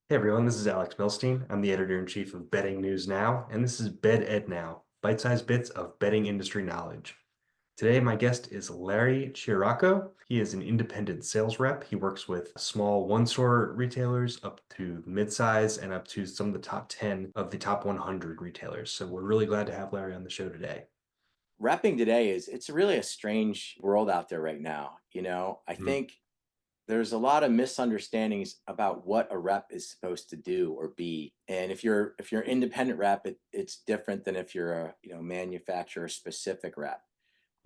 Hey everyone, this is Alex Milstein. I'm the editor-in-chief of Betting News Now, and this is Bet Ed Now, bite-sized bits of betting industry knowledge. Today, my guest is Larry Ciarrocca. He is an independent sales rep. He works with small one-store retailers up to mid-size and up to some of the top 10 of the top 100 retailers. So we're really glad to have Larry on the show today. Repping today it's really a strange world out there right now. I Mhm. think there's a lot of misunderstandings about what a rep is supposed to do or be. And if you're an independent rep, it's different than if you're a manufacturer specific rep.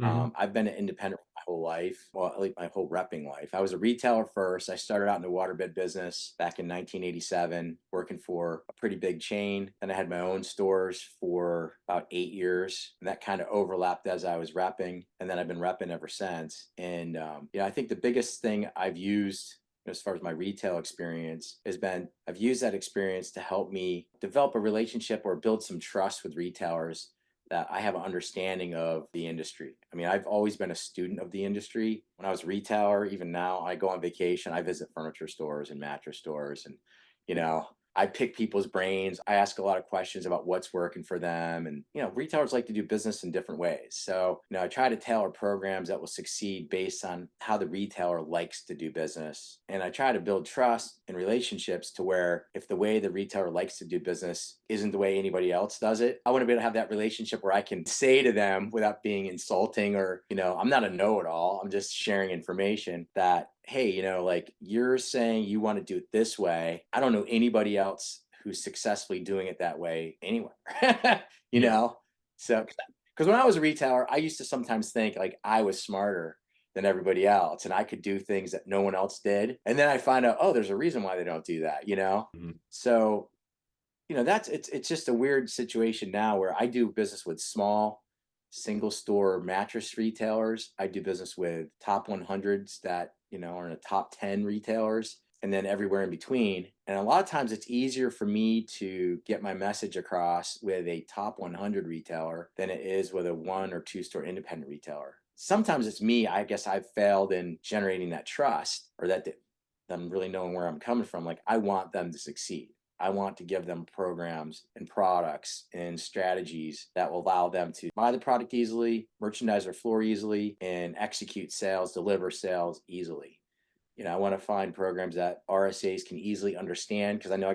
Mhm. I've been an independent my whole life, well, at least my whole repping life. I was a retailer first. I started out in the waterbed business back in 1987, working for a pretty big chain. Then I had my own stores for about 8 years, and that kind of overlapped as I was repping. And then I've been repping ever since. And I think the biggest thing I've used as far as my retail experience has been I've used that experience to help me develop a relationship or build some trust with retailers that I have an understanding of the industry. I mean, I've always been a student of the industry. When I was a retailer, even now, I go on vacation, I visit furniture stores and mattress stores, and I pick people's brains. I ask a lot of questions about what's working for them, and retailers like to do business in different ways. So, I try to tailor programs that will succeed based on how the retailer likes to do business, and I try to build trust and relationships to where if the way the retailer likes to do business isn't the way anybody else does it, I want to be able to have that relationship where I can say to them without being insulting or, I'm not a know-it-all. I'm just sharing information that, hey, like you're saying you want to do it this way. I don't know anybody else who's successfully doing it that way anywhere. you Yeah. know? So because when I was a retailer, I used to sometimes think like I was smarter than everybody else and I could do things that no one else did. And then I find out, oh, there's a reason why they don't do that. Mhm. So that's it's just a weird situation now where I do business with small single store mattress retailers. I do business with top 100s that, are in the top 10 retailers and then everywhere in between. And a lot of times it's easier for me to get my message across with a top 100 retailer than it is with a one or two store independent retailer. Sometimes it's me, I guess I've failed in generating that trust or them really knowing where I'm coming from. Like I want them to succeed. I want to give them programs and products and strategies that will allow them to buy the product easily, merchandise their floor easily, and execute sales, deliver sales easily. I want to find programs that RSAs can easily understand because I know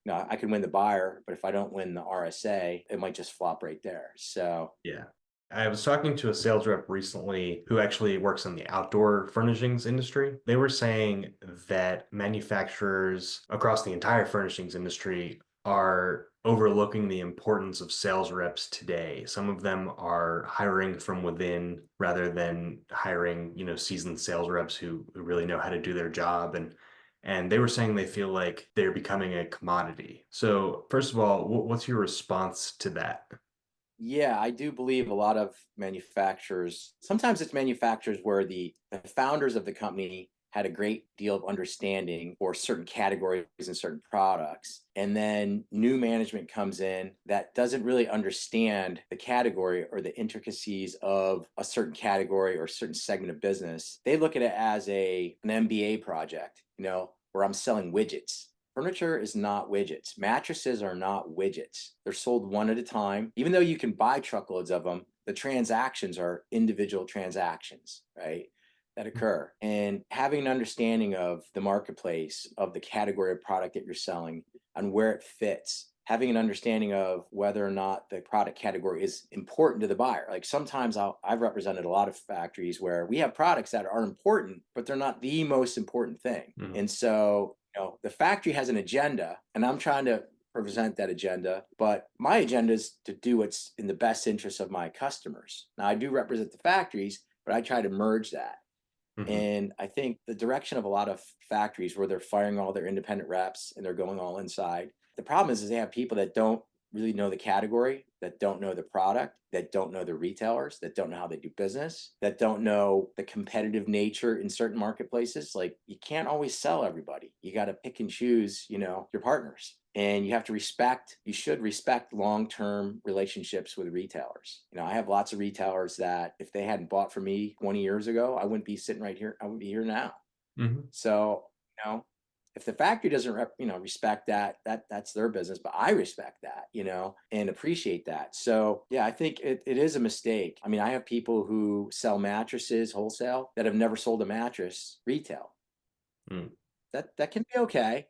I can win the buyer, but if I don't win the RSA, it might just flop right there. So, Yeah. I was talking to a sales rep recently who actually works in the outdoor furnishings industry. They were saying that manufacturers across the entire furnishings industry are overlooking the importance of sales reps today. Some of them are hiring from within rather than hiring, seasoned sales reps who really know how to do their job and they were saying they feel like they're becoming a commodity. So, first of all, what's your response to that? yeah, I do believe a lot of manufacturers, sometimes it's manufacturers where the founders of the company had a great deal of understanding for certain categories and certain products. And then new management comes in that doesn't really understand the category or the intricacies of a certain category or a certain segment of business. They look at it as an MBA project, where I'm selling widgets. Furniture is not widgets. Mattresses are not widgets. They're sold one at a time. Even though you can buy truckloads of them, the transactions are individual transactions, right? That occur. And having an understanding of the marketplace, of the category of product that you're selling, and where it fits, having an understanding of whether or not the product category is important to the buyer. Like sometimes I've represented a lot of factories where we have products that are important, but they're not the most important thing. Mhm. And so the factory has an agenda, and I'm trying to present that agenda, but my agenda is to do what's in the best interest of my customers. Now, I do represent the factories, but I try to merge that. Mhm. And I think the direction of a lot of factories where they're firing all their independent reps and they're going all inside. The problem is they have people that don't really know the category, that don't know the product, that don't know the retailers, that don't know how they do business, that don't know the competitive nature in certain marketplaces. Like you can't always sell everybody. You got to pick and choose, your partners. And you should respect long-term relationships with retailers. I have lots of retailers that if they hadn't bought from me 20 years ago, I wouldn't be sitting right here. I would be here now. Mhm. So, you know, If the factory doesn't respect that, that's their business, but I respect that, and appreciate that. So yeah, I think it is a mistake. I mean, I have people who sell mattresses wholesale that have never sold a mattress retail. Mm. That can be okay,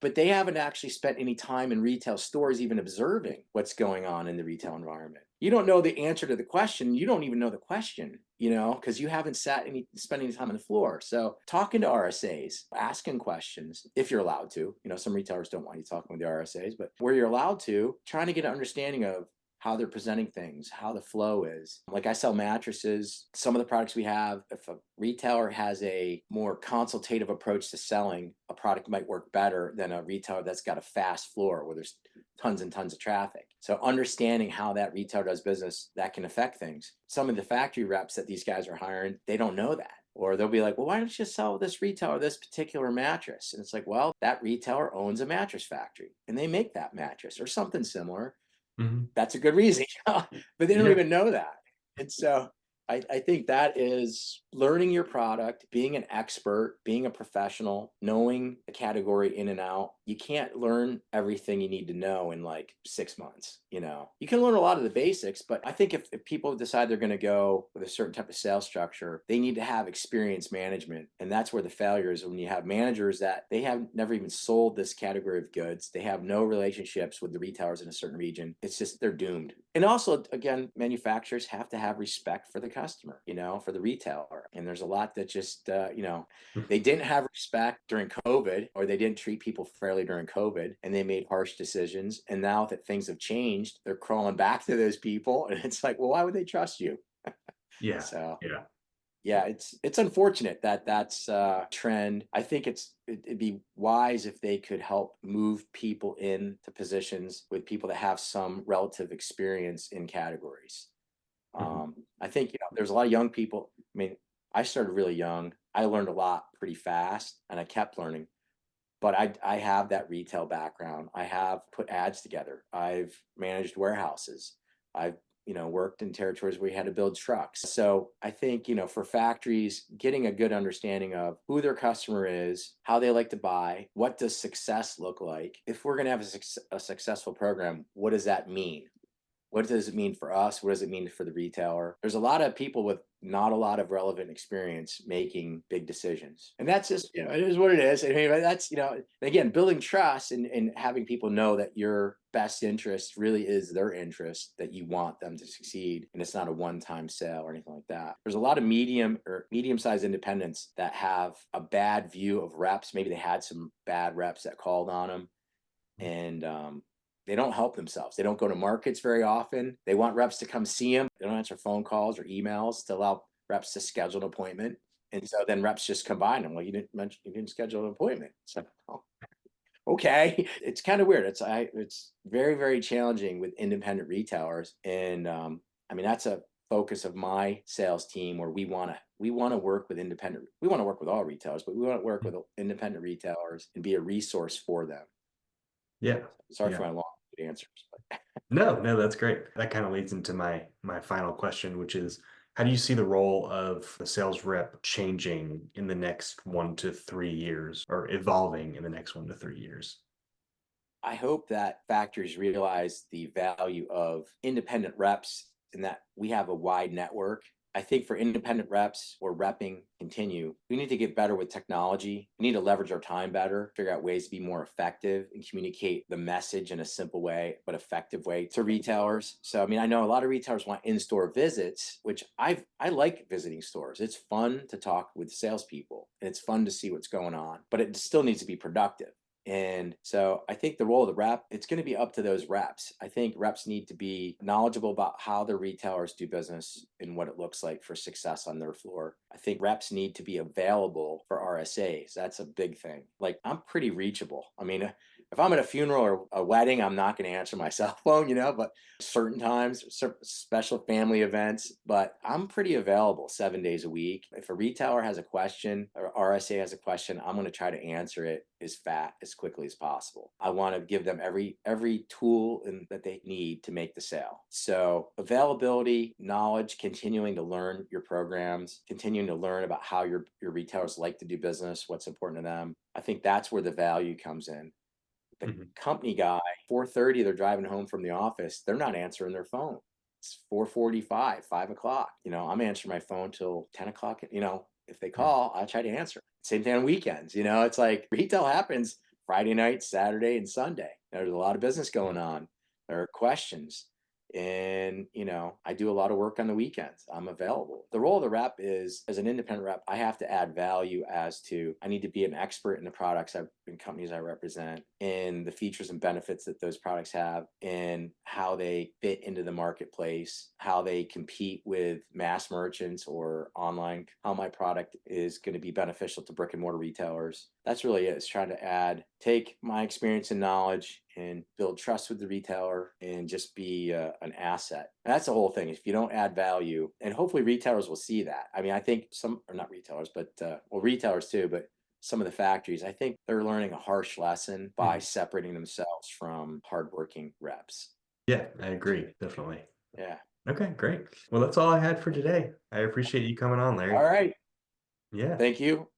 but they haven't actually spent any time in retail stores even observing what's going on in the retail environment. You don't know the answer to the question. You don't even know the question, because you haven't spent any time on the floor. So talking to RSAs, asking questions, if you're allowed to, some retailers don't want you talking with the RSAs, but where you're allowed to, trying to get an understanding of how they're presenting things, how the flow is. Like I sell mattresses. Some of the products we have, if a retailer has a more consultative approach to selling, a product might work better than a retailer that's got a fast floor where there's tons and tons of traffic. So understanding how that retailer does business, that can affect things. Some of the factory reps that these guys are hiring, they don't know that. Or they'll be like, well, why don't you sell this retailer this particular mattress? And it's like, well, that retailer owns a mattress factory and they make that mattress or something similar. Mhm. That's a good reason, but they don't Yeah. even know that. And so I think that is learning your product, being an expert, being a professional, knowing the category in and out. You can't learn everything you need to know in like 6 months. You can learn a lot of the basics, but I think if people decide they're going to go with a certain type of sales structure, they need to have experience management. And that's where the failure is, when you have managers that they have never even sold this category of goods. They have no relationships with the retailers in a certain region. It's just, they're doomed. And also, again, manufacturers have to have respect for the customer, for the retailer. And there's a lot that just, they didn't have respect during COVID, or they didn't treat people fairly during COVID, and they made harsh decisions. And now that things have changed, they're crawling back to those people. And it's like, well, why would they trust you? Yeah. So Yeah. yeah, it's unfortunate that that's a trend. I think it'd be wise if they could help move people into positions with people that have some relative experience in categories. Mhm. I think there's a lot of young people. I mean, I started really young. I learned a lot pretty fast, and I kept learning. But I have that retail background. I have put ads together. I've managed warehouses. I've worked in territories where we had to build trucks. So I think for factories, getting a good understanding of who their customer is, how they like to buy, what does success look like. If we're going to have a successful program, what does that mean? What does it mean for us? What does it mean for the retailer? There's a lot of people with not a lot of relevant experience making big decisions. And that's just, it is what it is. I mean, that's, again, building trust and having people know that your best interest really is their interest, that you want them to succeed. And it's not a one-time sale or anything like that. There's a lot of medium-sized independents that have a bad view of reps. Maybe they had some bad reps that called on them. And they don't help themselves. They don't go to markets very often. They want reps to come see them. They don't answer phone calls or emails to allow reps to schedule an appointment. And so then reps just combine them. Well, you didn't schedule an appointment. So, oh, okay, it's kind of weird. It's very, very challenging with independent retailers. And I mean, that's a focus of my sales team, where we want to work with independent. We want to work with all retailers, but we want to work with independent retailers and be a resource for them. Yeah. Sorry for Yeah. my long answers, but No, no, that's great. That kind of leads into my final question, which is, how do you see the role of the sales rep changing in the next 1 to 3 years, or evolving in the next 1 to 3 years? I hope that factories realize the value of independent reps and that we have a wide network. I think for independent reps or repping continue, we need to get better with technology. We need to leverage our time better, figure out ways to be more effective and communicate the message in a simple way, but effective way to retailers. So, I mean, I know a lot of retailers want in-store visits, which I like visiting stores. It's fun to talk with salespeople and it's fun to see what's going on, but it still needs to be productive. And so I think the role of the rep, it's going to be up to those reps. I think reps need to be knowledgeable about how the retailers do business and what it looks like for success on their floor. I think reps need to be available for RSAs. That's a big thing. Like, I'm pretty reachable. I mean, If I'm at a funeral or a wedding, I'm not going to answer my cell phone, but certain times, special family events, but I'm pretty available 7 days a week. If a retailer has a question or RSA has a question, I'm going to try to answer it as quickly as possible. I want to give them every tool that they need to make the sale. So availability, knowledge, continuing to learn your programs, continuing to learn about how your retailers like to do business, what's important to them. I think that's where the value comes in. The Mhm. company guy, 4:30, they're driving home from the office, they're not answering their phone. It's 4:45, 5 o'clock. I'm answering my phone till 10 o'clock. If they Mm. call, I try to answer. Same thing on weekends. It's like retail happens Friday night, Saturday, and Sunday. There's a lot of business going on. There are questions. And, I do a lot of work on the weekends. I'm available. The role of the rep is, as an independent rep, I have to add value as to I need to be an expert in the products and companies I represent, in the features and benefits that those products have, in how they fit into the marketplace, how they compete with mass merchants or online, how my product is going to be beneficial to brick and mortar retailers. That's really it. It's trying to take my experience and knowledge and build trust with the retailer and just be an asset. And that's the whole thing. If you don't add value, and hopefully retailers will see that. I mean, I think some, or not retailers, but well, retailers too, but some of the factories, I think they're learning a harsh lesson by Mhm. separating themselves from hardworking reps. Yeah, I agree. Definitely. Yeah. Okay, great. Well, that's all I had for today. I appreciate you coming on, All Larry. right. Yeah. Thank you.